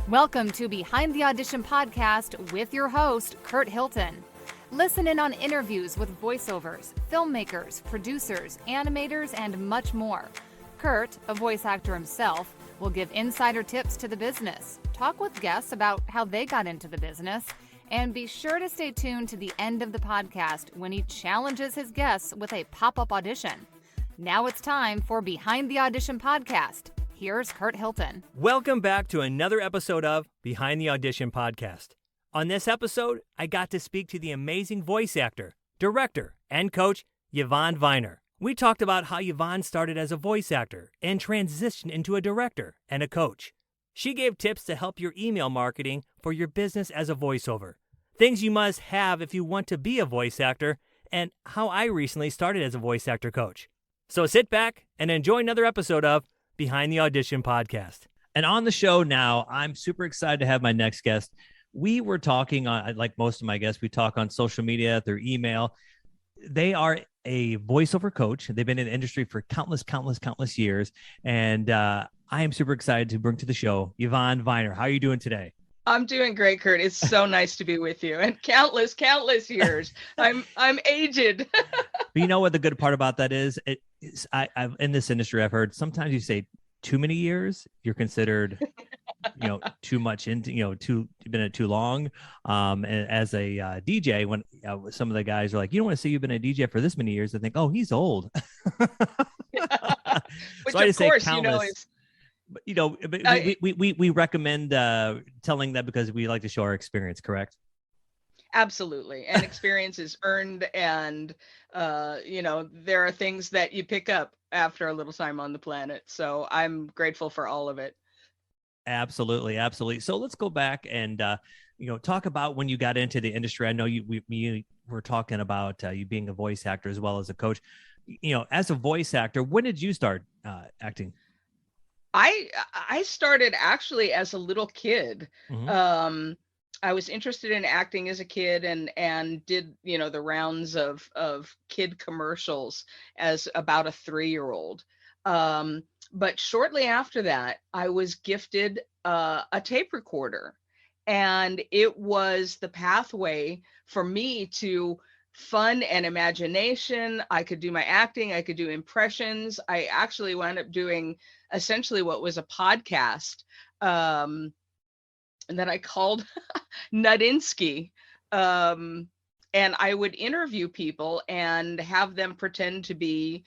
Welcome to Behind the Audition podcast with your host, Curt Hilton. Listen in on interviews with voiceovers, filmmakers, producers, animators, and much more. Curt, a voice actor himself, will give insider tips to the business, talk with guests about how they got into the business, and be sure to stay tuned to the end of the podcast when he challenges his guests with a pop-up audition. Now it's time for Behind the Audition podcast. Here's Curt Hilton. Welcome back to another episode of Behind the Audition podcast. On this episode, I got to speak to the amazing voice actor, director, and coach, Yvonne Viner. We talked about how Yvonne started as a voice actor and transitioned into a director and a coach. She gave tips to help your email marketing for your business as a voiceover, things you must have if you want to be a voice actor, and how I recently started as a voice actor coach. So sit back and enjoy another episode of Behind the Audition podcast. And on the show now, I'm super excited to have my next guest. We were talking on, like most of my guests, we talk on social media, through email. They are a voiceover coach. They've been in the industry for countless years. And I am super excited to bring to the show Yvonne Viner. How are you doing today? I'm doing great, Curt. It's so nice to be with you. And countless years. I'm aged. But you know what the good part about that is? I've in this industry, I've heard sometimes you say too many years, you're considered, too much into, you've been at too long. And as a DJ, when some of the guys are like, you don't want to say you've been a DJ for this many years, I think, oh, he's old. Which so I of just say course, countless. We recommend telling that because we like to show our experience, correct? Absolutely. And experience is earned. And, there are things that you pick up after a little time on the planet. So I'm grateful for all of it. Absolutely. So let's go back and, talk about when you got into the industry. I know we were talking about you being a voice actor as well as a coach. As a voice actor, when did you start acting? I started actually as a little kid. Mm-hmm. I was interested in acting as a kid and did, the rounds of kid commercials as about a 3-year-old. But shortly after that, I was gifted a tape recorder, and it was the pathway for me to fun and imagination. I could do my acting, I could do impressions. I actually wound up doing essentially what was a podcast that I called Nudinsky. And I would interview people and have them pretend to be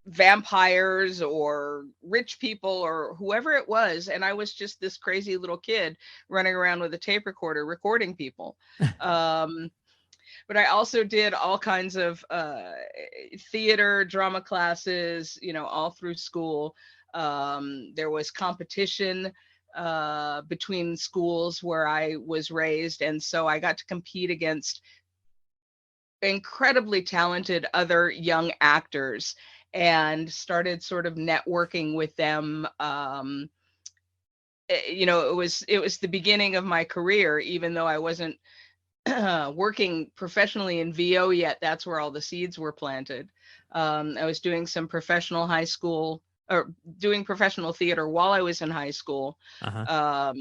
vampires or rich people or whoever it was. And I was just this crazy little kid running around with a tape recorder recording people. But I also did all kinds of theater, drama classes, all through school. There was competition between schools where I was raised. And so I got to compete against incredibly talented other young actors and started sort of networking with them. It was the beginning of my career, even though I wasn't working professionally in VO yet. That's where all the seeds were planted. I was doing some professional high school or doing professional theater while I was in high school. Uh-huh.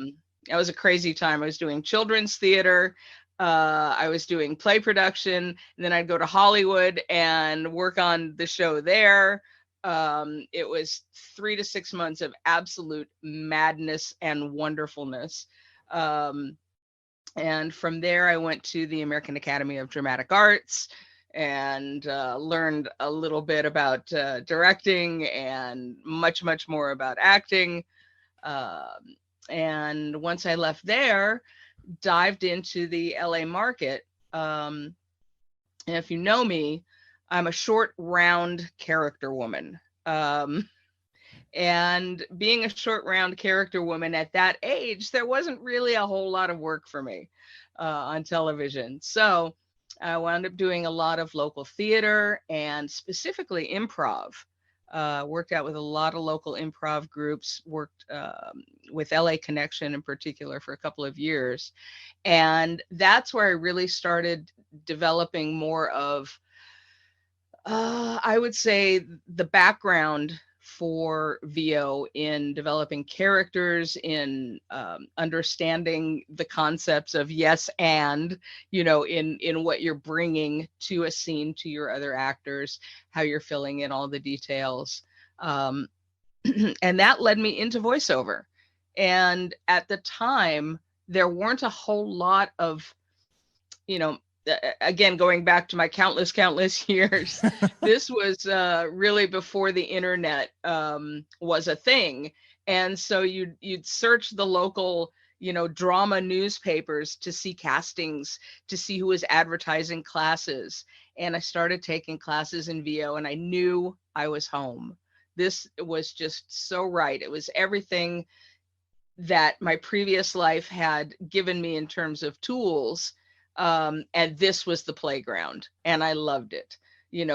It was a crazy time. I was doing children's theater. I was doing play production, and then I'd go to Hollywood and work on the show there. It was 3 to 6 months of absolute madness and wonderfulness. And from there, I went to the American Academy of Dramatic Arts and learned a little bit about directing and much more about acting. And once I left there, dived into the LA market. And if you know me, I'm a short, round character woman. And being a short, round character woman at that age, there wasn't really a whole lot of work for me on television. So I wound up doing a lot of local theater and specifically improv. Worked out with a lot of local improv groups, worked with LA Connection in particular for a couple of years. And that's where I really started developing more of, I would say, the background for VO in developing characters, in understanding the concepts of yes and, in what you're bringing to a scene to your other actors, how you're filling in all the details. And that led me into voiceover. And at the time, there weren't a whole lot of, again, going back to my countless years, this was really before the internet was a thing. And so you'd search the local, drama newspapers to see castings, to see who was advertising classes. And I started taking classes in VO, and I knew I was home. This was just so right. It was everything that my previous life had given me in terms of tools. And this was the playground, and I loved it.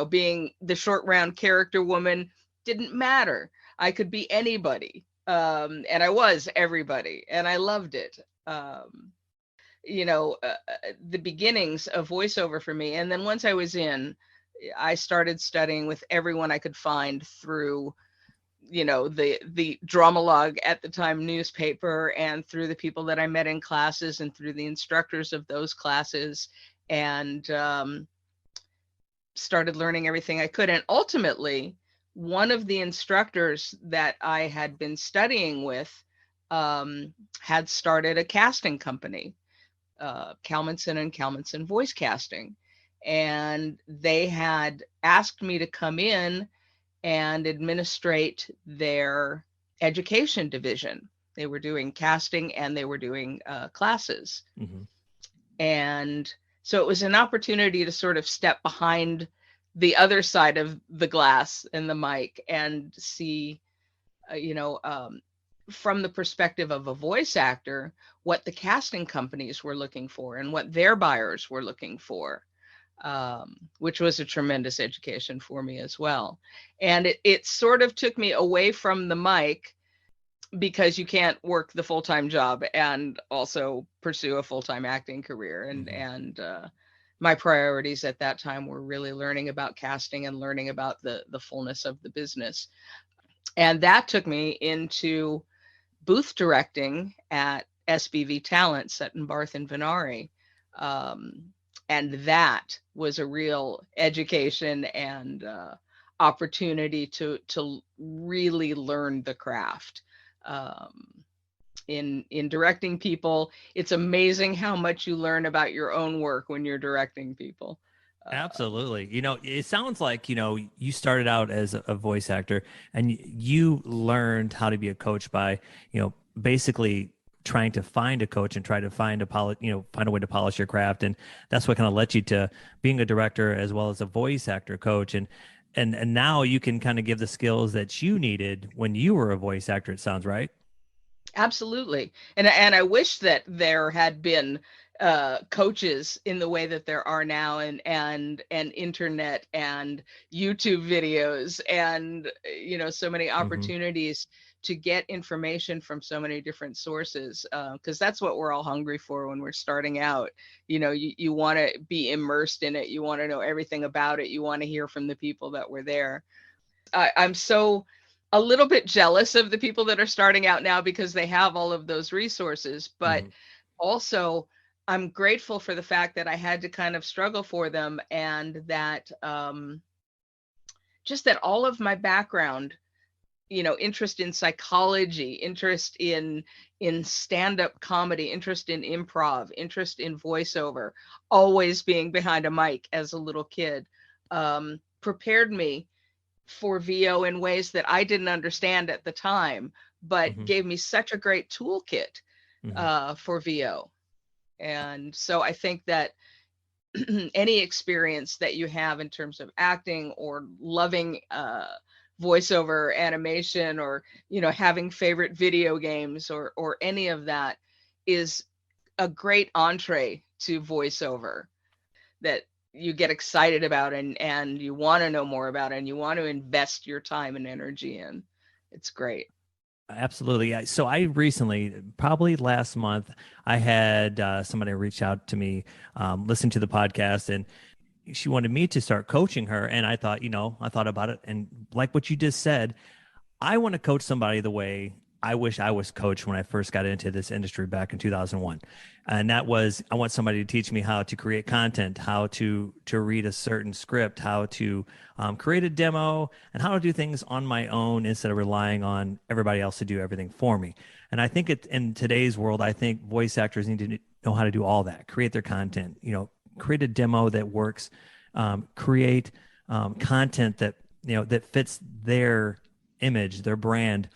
Being the short round character woman didn't matter. I could be anybody. And I was everybody, and I loved it. The beginnings of voiceover for me. And then once I was in, I started studying with everyone I could find through, the Dramalog at the time newspaper, and through the people that I met in classes, and through the instructors of those classes, and started learning everything I could. And ultimately, one of the instructors that I had been studying with had started a casting company, Kalmanson and Kalmanson Voice Casting. And they had asked me to come in and administrate their education division. They were doing casting, and they were doing classes. Mm-hmm. And so it was an opportunity to sort of step behind the other side of the glass and the mic and see, from the perspective of a voice actor, what the casting companies were looking for and what their buyers were looking for. Which was a tremendous education for me as well. And it sort of took me away from the mic, because you can't work the full-time job and also pursue a full-time acting career. And my priorities at that time were really learning about casting and learning about the fullness of the business. And that took me into booth directing at SBV Talent, Sutton Barth and Venari. And that was a real education and opportunity to really learn the craft. In directing people, it's amazing how much you learn about your own work when you're directing people. Absolutely. It sounds like, you started out as a voice actor, and you learned how to be a coach by, basically trying to find a coach and try to find find a way to polish your craft. And that's what kind of led you to being a director as well as a voice actor coach. And now you can kind of give the skills that you needed when you were a voice actor, it sounds right. Absolutely. And I wish that there had been coaches in the way that there are now, and internet and YouTube videos, and so many opportunities to get information from so many different sources, because that's what we're all hungry for when we're starting out. You want to be immersed in it. You want to know everything about it. You want to hear from the people that were there. I'm so a little bit jealous of the people that are starting out now, because they have all of those resources, but also I'm grateful for the fact that I had to kind of struggle for them, and that just that all of my background, interest in psychology, interest in stand-up comedy, interest in improv, interest in voiceover, always being behind a mic as a little kid, prepared me for VO in ways that I didn't understand at the time, but gave me such a great toolkit for VO. And so I think that any experience that you have in terms of acting or loving voiceover animation, or having favorite video games, or any of that, is a great entree to voiceover that you get excited about, and you want to know more about, and you want to invest your time and energy in. It's great. Absolutely. So I recently, probably last month, I had somebody reach out to me, listen to the podcast, and she wanted me to start coaching her. And I thought, I thought about it. And like what you just said, I want to coach somebody the way I wish I was coached when I first got into this industry back in 2001. And that was, I want somebody to teach me how to create content, how to read a certain script, how to create a demo, and how to do things on my own instead of relying on everybody else to do everything for me. And I think in today's world, I think voice actors need to know how to do all that, create their content, create a demo that works, create content that, that fits their image, their brand.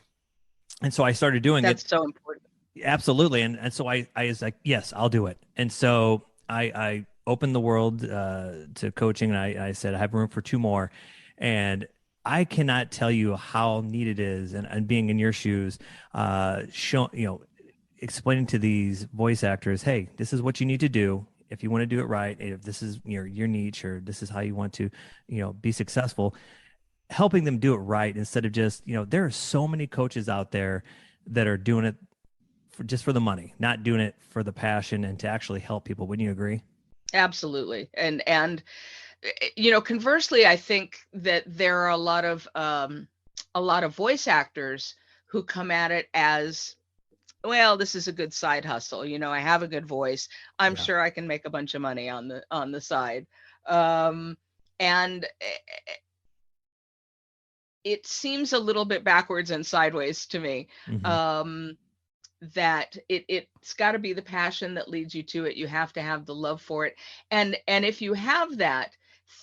And so I started doing it. That's so important. Absolutely. And so I was like, yes, I'll do it. And so I opened the world to coaching, and I said, I have room for 2 more. And I cannot tell you how neat it is. And being in your shoes, explaining to these voice actors, hey, this is what you need to do. If you want to do it right, if this is your niche, or this is how you want to, be successful, helping them do it right instead of just, there are so many coaches out there that are doing it just for the money, not doing it for the passion and to actually help people. Wouldn't you agree? Absolutely. And conversely, I think that there are a lot of voice actors who come at it as, well, this is a good side hustle. I have a good voice. I'm sure I can make a bunch of money on the side. And it seems a little bit backwards and sideways to me. Mm-hmm. That it's got to be the passion that leads you to it. You have to have the love for it. And if you have that,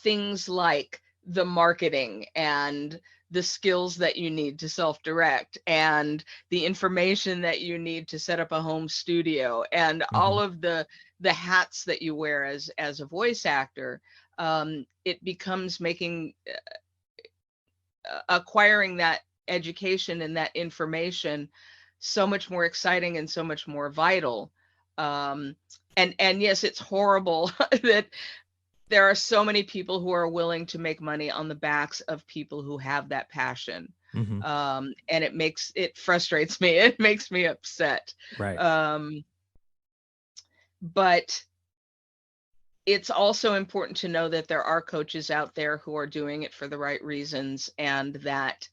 things like the marketing and the skills that you need to self-direct and the information that you need to set up a home studio and all of the hats that you wear as a voice actor, it becomes acquiring that education and that information so much more exciting and so much more vital. And yes, it's horrible that there are so many people who are willing to make money on the backs of people who have that passion. Mm-hmm. And it frustrates me. It makes me upset. Right. But it's also important to know that there are coaches out there who are doing it for the right reasons, and that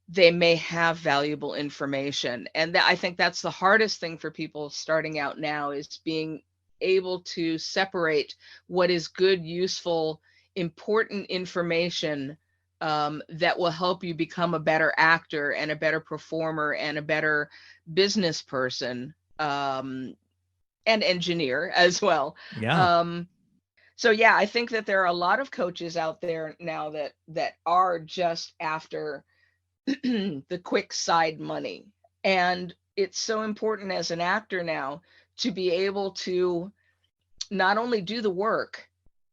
they may have valuable information. And I think that's the hardest thing for people starting out now, is being able to separate what is good, useful, important information that will help you become a better actor and a better performer and a better business person, and engineer as well. Yeah. So yeah, I think that there are a lot of coaches out there now that are just after the quick side money. And it's so important as an actor now to be able to not only do the work,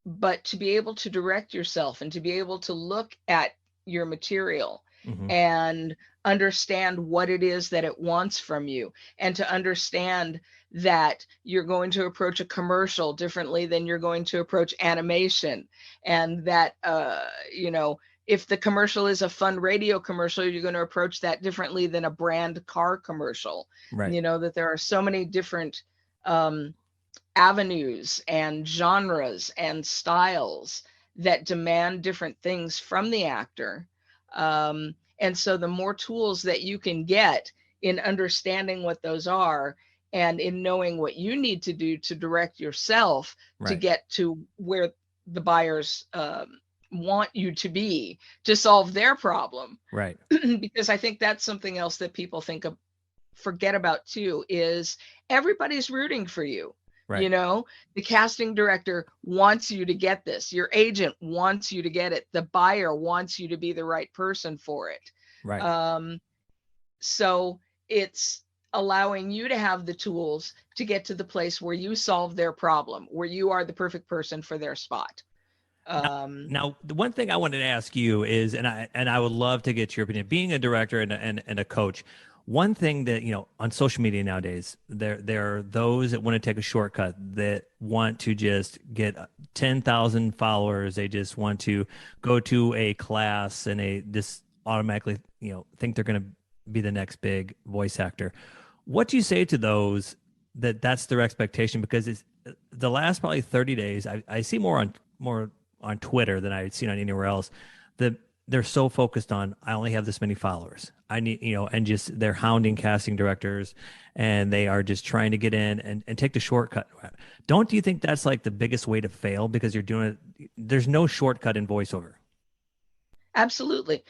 but to be able to direct yourself and to be able to look at your material and understand what it is that it wants from you, and to understand that you're going to approach a commercial differently than you're going to approach animation. And that, if the commercial is a fun radio commercial, you're going to approach that differently than a brand car commercial. Right. That there are so many different avenues and genres and styles that demand different things from the actor. And so the more tools that you can get in understanding what those are, and in knowing what you need to do to direct yourself to get to where the buyers want you to be to solve their problem. Right. Because I think that's something else that people forget about too, is everybody's rooting for you. Right. The casting director wants you to get this. Your agent wants you to get it. The buyer wants you to be the right person for it. Right. So it's allowing you to have the tools to get to the place where you solve their problem, where you are the perfect person for their spot. Now, the one thing I wanted to ask you is, and I would love to get your opinion, being a director and a coach. One thing that, on social media nowadays, there are those that want to take a shortcut, that want to just get 10,000 followers. They just want to go to a class and they just automatically, think they're going to be the next big voice actor. What do you say to those that's their expectation? Because it's the last probably 30 days, I see more on Twitter than I've seen on anywhere else. they're so focused on, I only have this many followers. I need, and just they're hounding casting directors, and they are just trying to get in and take the shortcut. Don't you think that's like the biggest way to fail, because you're doing it? There's no shortcut in voiceover. Absolutely.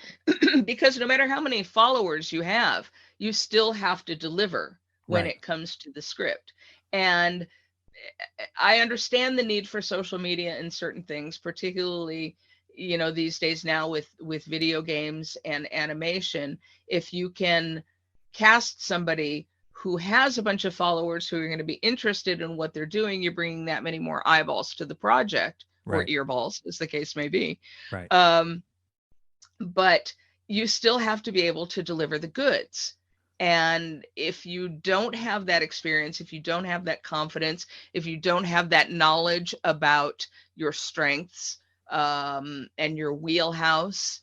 Because no matter how many followers you have, you still have to deliver when Right. it comes to the script. And I understand the need for social media in certain things, particularly, these days now with video games and animation. If you can cast somebody who has a bunch of followers who are going to be interested in what they're doing, you're bringing that many more eyeballs to the project, or Right. earballs, as the case may be. Right. But you still have to be able to deliver the goods. And if you don't have that experience, if you don't have that confidence, if you don't have that knowledge about your strengths, and your wheelhouse,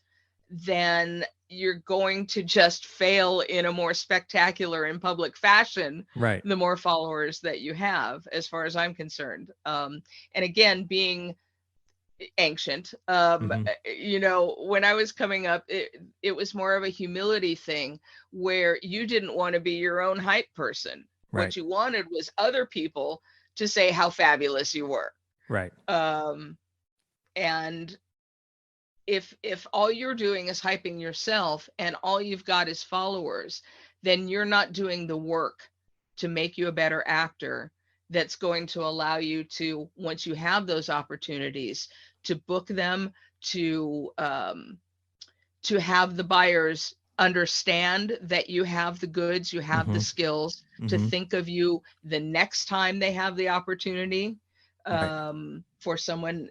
then you're going to just fail in a more spectacular and public fashion, Right. the more followers that you have, as far as I'm concerned. And again, being ancient, Hmm. when I was coming up, it was more of a humility thing, where you didn't want to be your own hype person. Right. What you wanted was other people to say how fabulous you were. Right. And if all you're doing is hyping yourself and all you've got is followers, then you're not doing the work to make you a better actor, that's going to allow you to, once you have those opportunities, to book them, to have the buyers understand that you have the goods, you have the Hmm. skills, to Hmm. think of you the next time they have the opportunity, Right. for someone,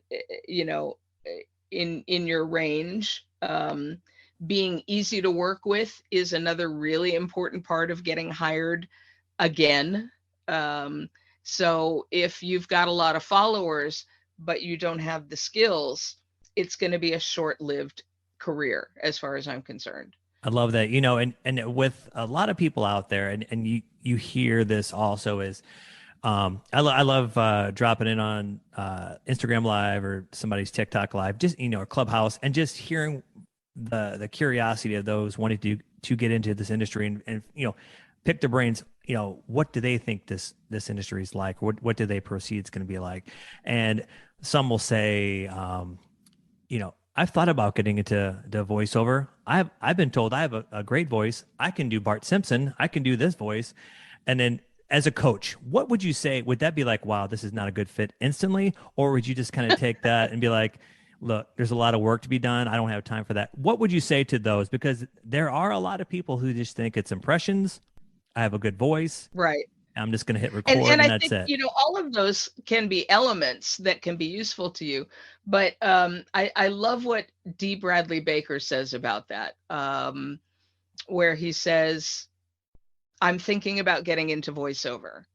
in your range. Being easy to work with is another really important part of getting hired again. So if you've got a lot of followers, but you don't have the skills, it's going to be a short-lived career, as far as I'm concerned. I love that, and with a lot of people out there, and you hear this also is, I love dropping in on Instagram Live or somebody's TikTok Live, just or Clubhouse, and just hearing the curiosity of those wanting to get into this industry, and pick their brains. What do they think this industry is like? What do they perceive it's going to be like? And some will say, I've thought about getting into the voiceover. I've been told I have a great voice. I can do Bart Simpson. I can do this voice. And then as a coach, what would you say? Would that be like, wow, this is not a good fit instantly? Or would you just kind of take that and be like, look, there's a lot of work to be done. I don't have time for that. What would you say to those? Because there are a lot of people who just think it's impressions. I have a good voice. Right. I'm just going to hit And record I and that's think, it. all of those can be elements that can be useful to you. But I love what D. Bradley Baker says about that, where he says, I'm thinking about getting into voiceover.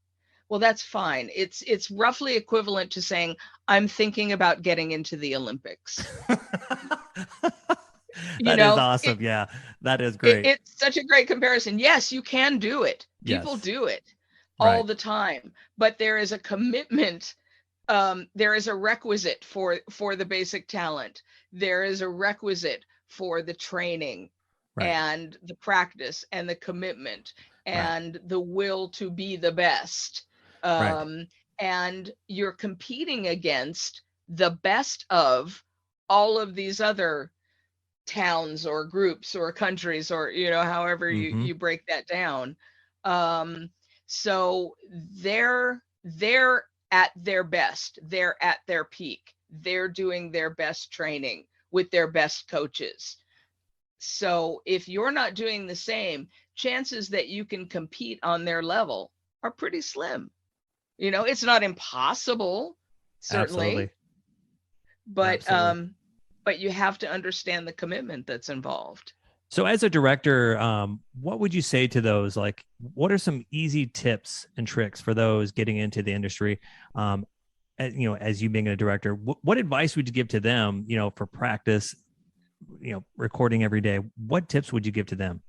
Well, that's fine. It's roughly equivalent to saying, I'm thinking about getting into the Olympics. You That is know, awesome. Yeah, that is great. it's such a great comparison. Yes, you can do it. People Yes. do it all Right. the time, but there is a commitment. There is a requisite for the basic talent. There is a requisite for the training Right. and the practice and the commitment Right. and the will to be the best. Right. And you're competing against the best of all of these other towns or groups or countries, or however Mm-hmm. you break that down. So they're at their best, they're at their peak, they're doing their best training with their best coaches. So if you're not doing the same, chances that you can compete on their level are pretty slim. It's not impossible, certainly, Absolutely. but Absolutely. you have to understand the commitment that's involved. So as a director, what would you say to those? Like, what are some easy tips and tricks for those getting into the industry? As you being a director, what advice would you give to them, for practice, recording every day? What tips would you give to them?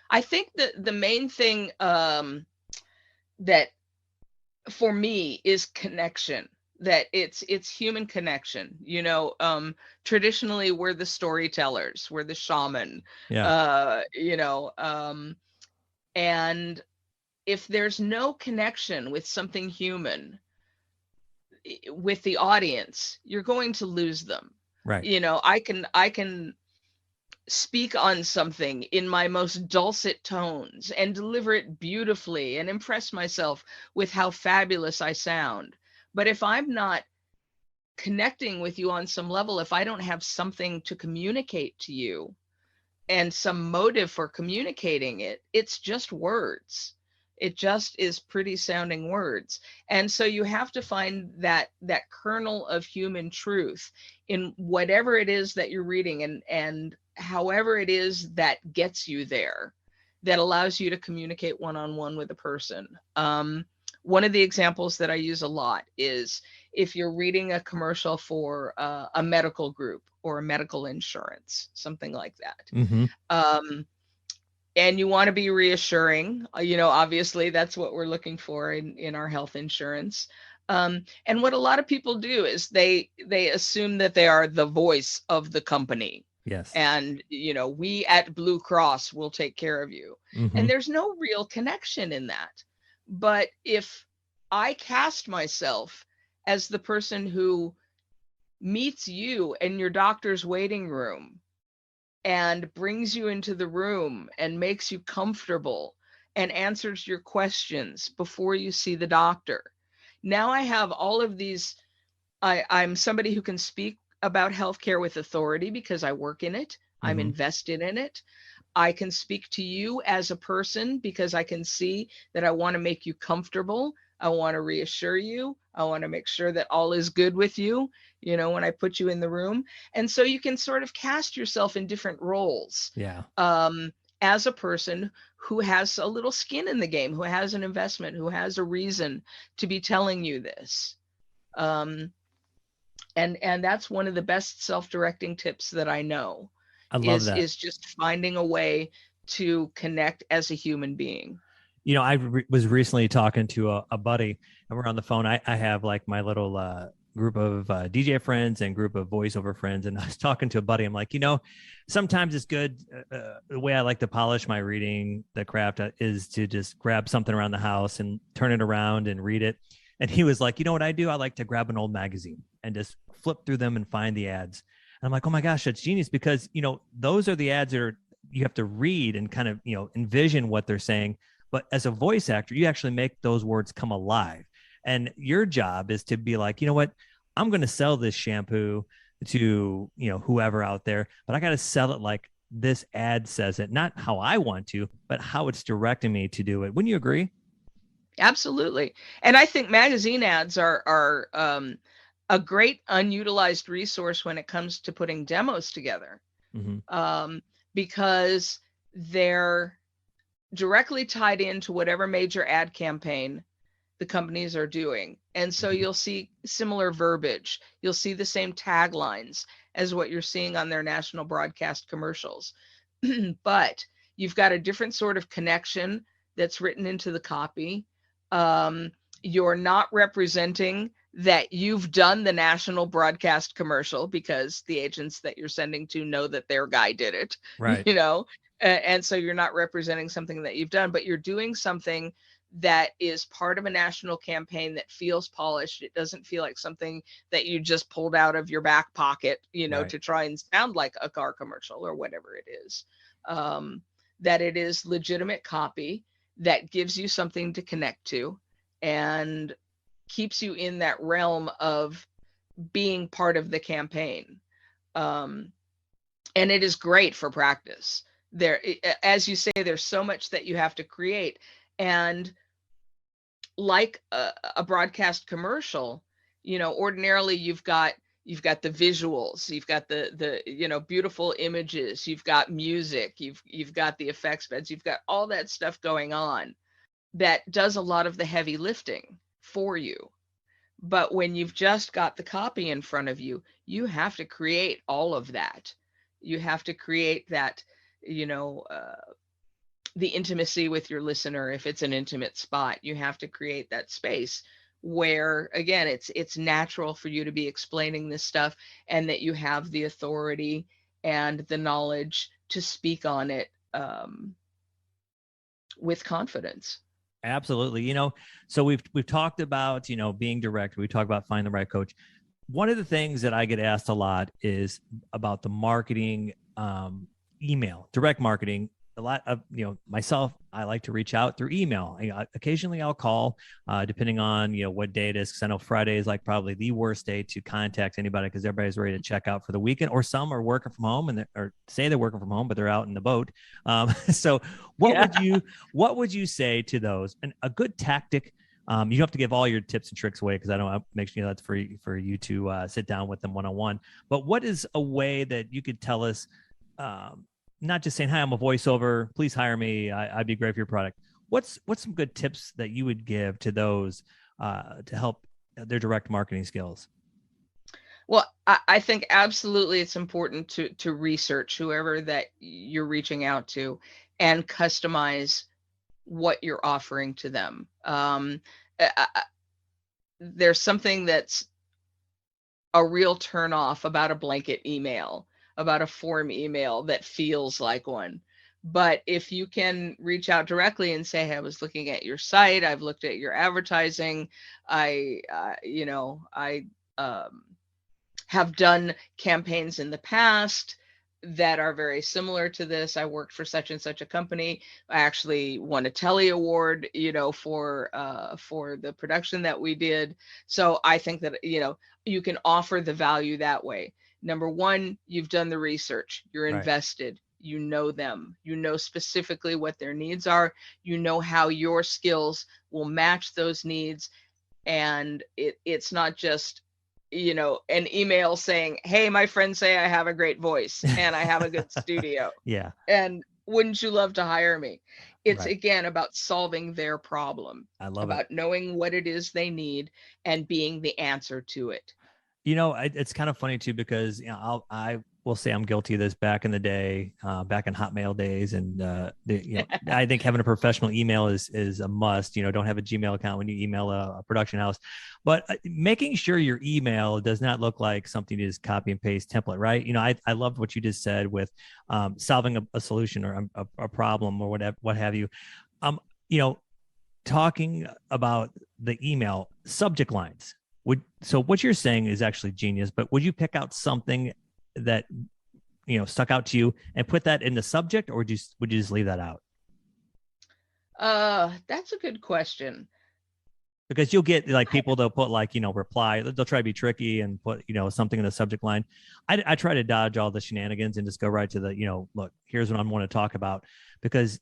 I think that the main thing, that for me, is connection. that it's human connection. Traditionally we're the storytellers, we're the shaman. Yeah. And if there's no connection with something human with the audience, you're going to lose them. Right. I can speak on something in my most dulcet tones and deliver it beautifully and impress myself with how fabulous I sound. But if I'm not connecting with you on some level, if I don't have something to communicate to you and some motive for communicating it, it's just words. It just is pretty sounding words. And so you have to find that kernel of human truth in whatever it is that you're reading, and however it is that gets you there, that allows you to communicate one-on-one with a person. One of the examples that I use a lot is if you're reading a commercial for a medical group or a medical insurance, something like that. Mm-hmm. And you want to be reassuring, obviously that's what we're looking for in our health insurance. And what a lot of people do is they assume that they are the voice of the company. Yes. And, we at Blue Cross will take care of you. Mm-hmm. And there's no real connection in that. But if I cast myself as the person who meets you in your doctor's waiting room and brings you into the room and makes you comfortable and answers your questions before you see the doctor, now I have all of these. I'm somebody who can speak about healthcare with authority because I work in it. I'm invested in it. I can speak to you as a person because I can see that I want to make you comfortable. I want to reassure you. I want to make sure that all is good with you, when I put you in the room. And so you can sort of cast yourself in different roles. Yeah. As a person who has a little skin in the game, who has an investment, who has a reason to be telling you this. And that's one of the best self-directing tips that I know. I love that. Is just finding a way to connect as a human being. I was recently talking to a buddy, and we're on the phone. I have like my little group of DJ friends and group of voiceover friends, and I was talking to a buddy. I'm like, sometimes it's good. The way I like to polish my reading, the craft, is to just grab something around the house and turn it around and read it. And he was like, you know what I do? I like to grab an old magazine and just flip through them and find the ads. And I'm like, oh my gosh, that's genius, because, those are the ads that you have to read and kind of, envision what they're saying. But as a voice actor, you actually make those words come alive. And your job is to be like, you know what, I'm going to sell this shampoo to, whoever out there, but I got to sell it like this ad says it, not how I want to, but how it's directing me to do it. Wouldn't you agree? Absolutely. And I think magazine ads are a great unutilized resource when it comes to putting demos together, because they're directly tied into whatever major ad campaign the companies are doing. And so you'll see similar verbiage. You'll see the same taglines as what you're seeing on their national broadcast commercials. But you've got a different sort of connection that's written into the copy. You're not representing that you've done the national broadcast commercial because the agents that you're sending to know that their guy did it, right? And so you're not representing something that you've done, but you're doing something that is part of a national campaign that feels polished. It doesn't feel like something that you just pulled out of your back pocket, Right. to try and sound like a car commercial or whatever it is. That it is legitimate copy that gives you something to connect to and keeps you in that realm of being part of the campaign. And it is great for practice. There, as you say, there's so much that you have to create. And like a broadcast commercial, ordinarily you've got the visuals, you've got the beautiful images, you've got music, you've got the effects beds, you've got all that stuff going on that does a lot of the heavy lifting for you. But when you've just got the copy in front of you, you have to create all of that. You have to create that, the intimacy with your listener. If it's an intimate spot, you have to create that space where again, it's natural for you to be explaining this stuff, and that you have the authority and the knowledge to speak on it with confidence. Absolutely. So we've talked about, being direct. We talked about finding the right coach. One of the things that I get asked a lot is about the marketing, email, direct marketing. A lot of, myself, I like to reach out through email. Occasionally I'll call, depending on, what day it is. Cause I know Friday is like probably the worst day to contact anybody because everybody's ready to check out for the weekend, or some are working from home or say they're working from home, but they're out in the boat. So what would you say to those? And a good tactic, you don't have to give all your tips and tricks away, because I don't make sure that's for you to sit down with them one-on-one. But what is a way that you could tell us, not just saying, hi, I'm a voiceover, please hire me, I'd be great for your product. What's some good tips that you would give to those to help their direct marketing skills? Well, I think absolutely it's important to research whoever that you're reaching out to and customize what you're offering to them. There's something that's a real turnoff about a blanket email, about a form email that feels like one. But if you can reach out directly and say, hey, I was looking at your site, I've looked at your advertising, I have done campaigns in the past that are very similar to this. I worked for such and such a company. I actually won a Telly Award, for the production that we did. So I think that, you can offer the value that way. Number one, you've done the research, you're invested, you know them, you know specifically what their needs are, you know how your skills will match those needs. And it's not just, an email saying, hey, my friends say I have a great voice and I have a good studio. Yeah. And wouldn't you love to hire me? It's again about solving their problem. I love about it. knowing what it is they need and being the answer to it. It's kind of funny too, because I will say I'm guilty of this back in the day, back in Hotmail days, and I think having a professional email is a must. Don't have a Gmail account when you email a production house, but making sure your email does not look like something you just copy and paste template, right? I loved what you just said with solving a solution or a problem or whatever, what have you. Talking about the email subject lines. So what you're saying is actually genius, but would you pick out something that, stuck out to you and put that in the subject, or would you just leave that out? That's a good question. Because you'll get like people, they'll put like, reply, they'll try to be tricky and put, something in the subject line. I try to dodge all the shenanigans and just go right to the, look, here's what I want to talk about, because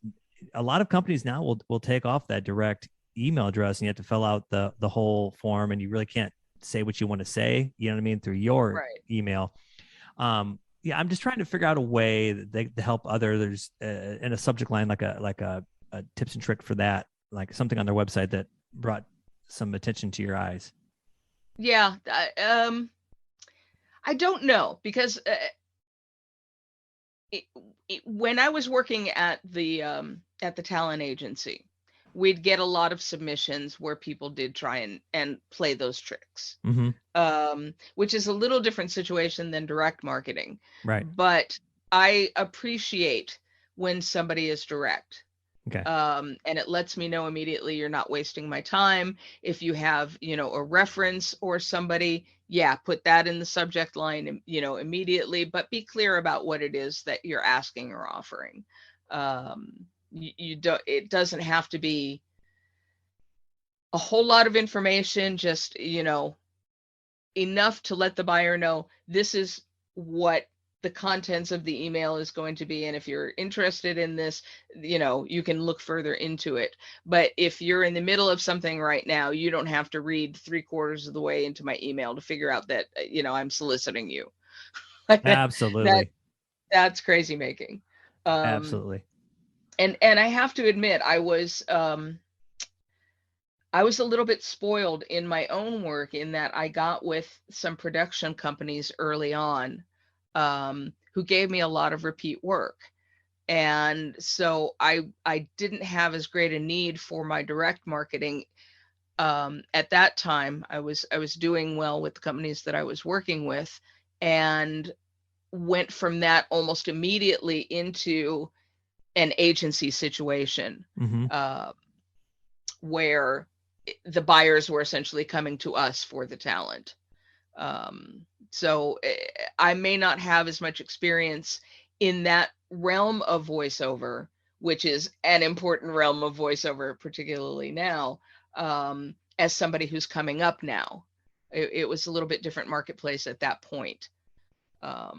a lot of companies now will take off that direct email address, and you have to fill out the whole form, and you really can't say what you want to say, through your email. I'm just trying to figure out a way that to help others in a subject line, like a tips and trick for that, like something on their website that brought some attention to your eyes. Yeah. I don't know, because when I was working at the talent agency, we'd get a lot of submissions where people did try and play those tricks, which is a little different situation than direct marketing. Right. But I appreciate when somebody is direct. Okay. And it lets me know immediately you're not wasting my time. If you have, a reference or somebody, put that in the subject line, immediately, but be clear about what it is that you're asking or offering. It doesn't have to be a whole lot of information, just, enough to let the buyer know this is what the contents of the email is going to be. And if you're interested in this, you can look further into it. But if you're in the middle of something right now, you don't have to read 3/4 of the way into my email to figure out that, I'm soliciting you. Absolutely. That's crazy making. Absolutely. And I have to admit, I was a little bit spoiled in my own work, in that I got with some production companies early on, who gave me a lot of repeat work. And so I didn't have as great a need for my direct marketing At that time, I was doing well with the companies that I was working with, and went from that almost immediately into an agency situation, Mm-hmm. where the buyers were essentially coming to us for the talent. So I may not have as much experience in that realm of voiceover, which is an important realm of voiceover, particularly now, as somebody who's coming up now. It was a little bit different marketplace at that point. I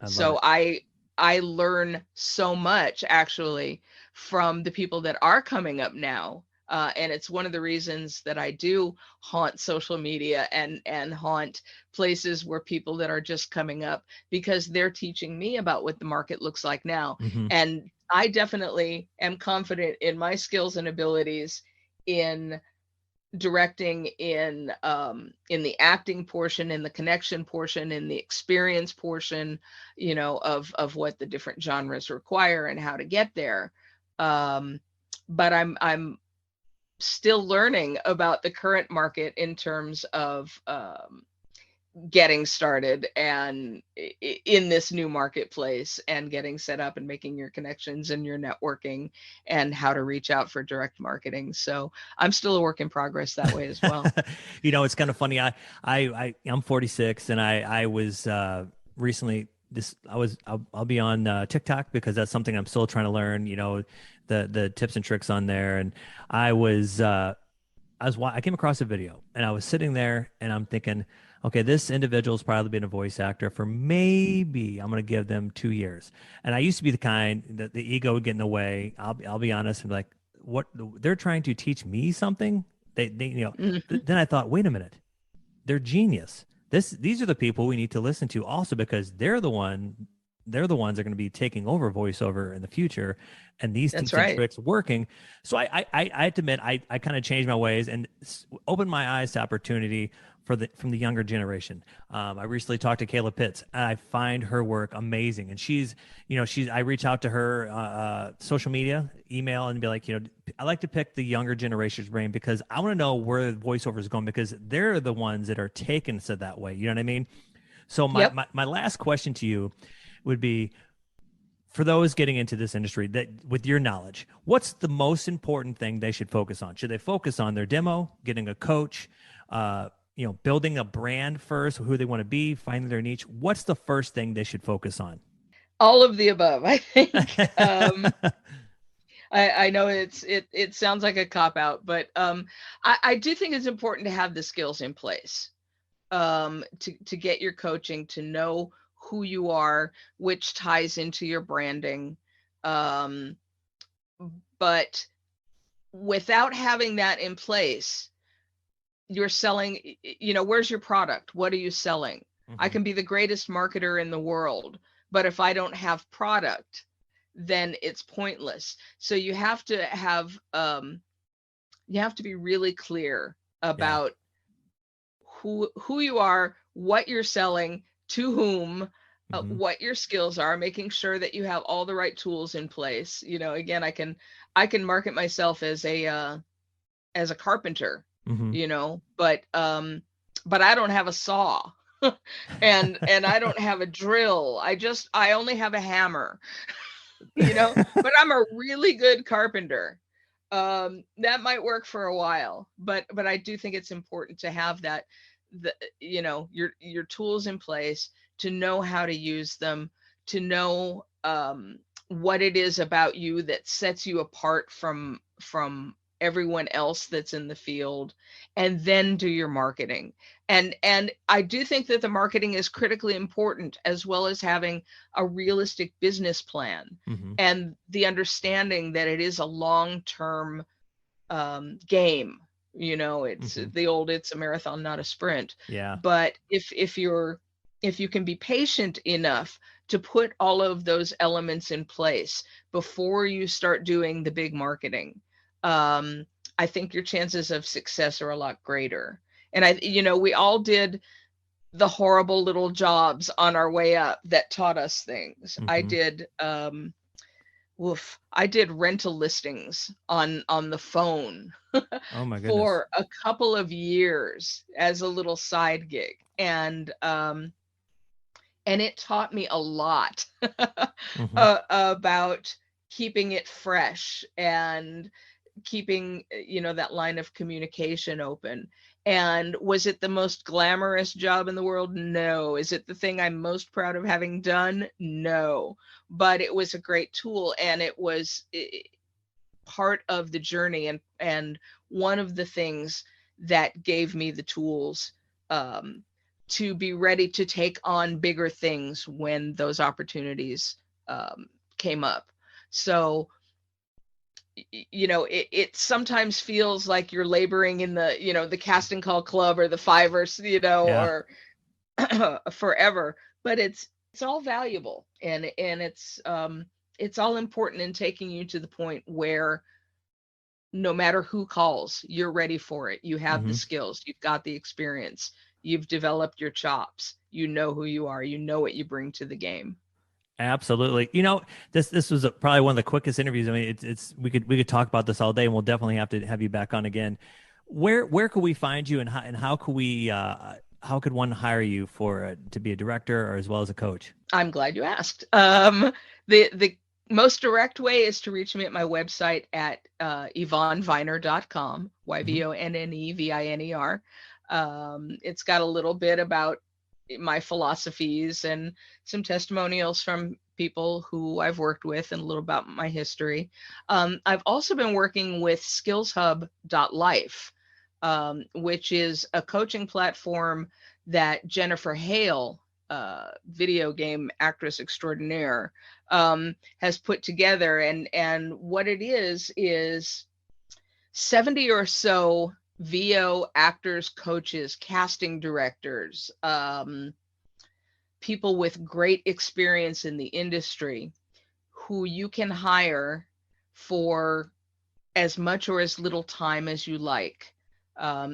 love So it. I learn so much actually from the people that are coming up now. And it's one of the reasons that I do haunt social media and haunt places where people that are just coming up, because they're teaching me about what the market looks like now. Mm-hmm. And I definitely am confident in my skills and abilities in directing, in the acting portion, in the connection portion, in the experience portion, of what the different genres require and how to get there. But I'm still learning about the current market in terms of getting started and in this new marketplace, and getting set up and making your connections and your networking, and how to reach out for direct marketing. So I'm still a work in progress that way as well. It's kind of funny. I'm 46, and I was recently I'll be on TikTok, because that's something I'm still trying to learn, the tips and tricks on there. And I came across a video, and I was sitting there and I'm thinking, okay, this individual's probably been a voice actor for, maybe I'm going to give them 2 years. And I used to be the kind that the ego would get in the way. I'll be honest and be like, what, they're trying to teach me something. Mhm. Then I thought, wait a minute, they're genius. These are the people we need to listen to also, because they're the ones that are going to be taking over voiceover in the future, and these That's tips and right. tricks working. So I have to admit, I kind of changed my ways and opened my eyes to opportunity from the younger generation. I recently talked to Kayla Pitts, and I find her work amazing. And I reach out to her social media, email, and be like, I like to pick the younger generation's brain, because I want to know where voiceover is going, because they're the ones that are taking us that way. You know what I mean? So Yep. my last question to you would be, for those getting into this industry, that with your knowledge, what's the most important thing they should focus on? Should they focus on their demo, getting a coach, building a brand first, who they want to be, finding their niche? What's the first thing they should focus on? All of the above, I think. I know it sounds like a cop out, but I do think it's important to have the skills in place, to get your coaching, to know who you are, which ties into your branding. But without having that in place, you're selling, where's your product? What are you selling? I Mm-hmm. can be the greatest marketer in the world, but if I don't have product, then it's pointless. So you have to be really clear Yeah. about who you are, what you're selling, to whom, Mm-hmm. what your skills are, making sure that you have all the right tools in place. Again, I can market myself as a carpenter, Mm-hmm. but I don't have a saw. and I don't have a drill. I only have a hammer, but I'm a really good carpenter. That might work for a while, but I do think it's important to have your tools in place, to know how to use them, to know what it is about you that sets you apart from everyone else that's in the field, and then do your marketing. And I do think that the marketing is critically important, as well as having a realistic business plan, Mm-hmm. and the understanding that it is a long-term game. It's Mm-hmm. it's a marathon, not a sprint. Yeah. But if you can be patient enough to put all of those elements in place before you start doing the big marketing, I think your chances of success are a lot greater. And we all did the horrible little jobs on our way up that taught us things. I Mm-hmm. did woof, I did rental listings on the phone Oh my goodness. for a couple of years as a little side gig. And it taught me a lot Hmm. about keeping it fresh and keeping, that line of communication open. And was it the most glamorous job in the world? No. Is it the thing I'm most proud of having done? No. But it was a great tool, and it was part of the journey, and one of the things that gave me the tools um, to be ready to take on bigger things when those opportunities came up. So it sometimes feels like you're laboring in the casting call club or the five, or Yeah. or forever, but it's all valuable, and it's all important in taking you to the point where no matter who calls, you're ready for it. You have the Hmm. skills, you've got the experience, you've developed your chops, you know who you are, you know what you bring to the game. Absolutely. This was probably one of the quickest interviews. I mean, it's we could talk about this all day, and we'll definitely have to have you back on again. Where could we find you, and how could one hire you for to be a director or as well as a coach? I'm glad you asked. The most direct way is to reach me at my website at YvonneViner.com, Hmm. YvonneViner. It's got a little bit about my philosophies and some testimonials from people who I've worked with, and a little about my history. I've also been working with SkillsHub.life, which is a coaching platform that Jennifer Hale, video game actress extraordinaire, has put together. And what it is 70 or so VO actors, coaches, casting directors, people with great experience in the industry who you can hire for as much or as little time as you like.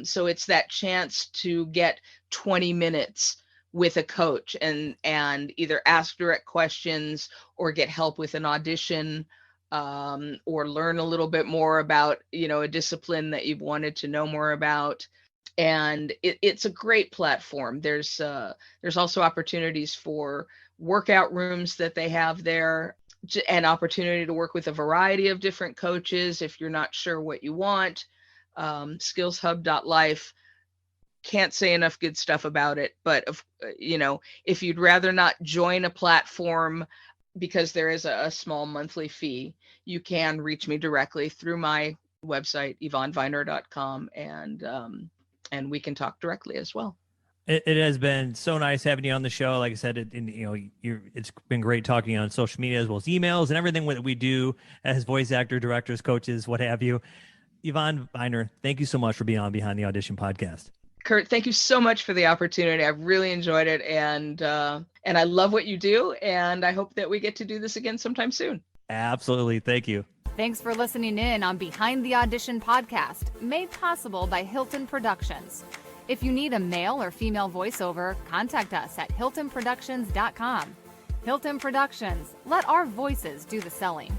So it's that chance to get 20 minutes with a coach, and either ask direct questions or get help with an audition, or learn a little bit more about a discipline that you've wanted to know more about. And it's a great platform. There's also opportunities for workout rooms that they have there, an opportunity to work with a variety of different coaches if you're not sure what you want. SkillsHub.life, can't say enough good stuff about it. But if you'd rather not join a platform because there is a small monthly fee, you can reach me directly through my website, YvonneViner.com, and we can talk directly as well. It has been so nice having you on the show. Like I said, it's been great talking on social media as well as emails and everything that we do as voice actor, directors, coaches, what have you. Yvonne Viner, thank you so much for being on Behind the Audition podcast. Curt, thank you so much for the opportunity. I've really enjoyed it, and I love what you do, and I hope that we get to do this again sometime soon. Absolutely. Thank you. Thanks for listening in on Behind the Audition podcast, made possible by Hilton Productions. If you need a male or female voiceover, contact us at hiltonproductions.com. Hilton Productions, let our voices do the selling.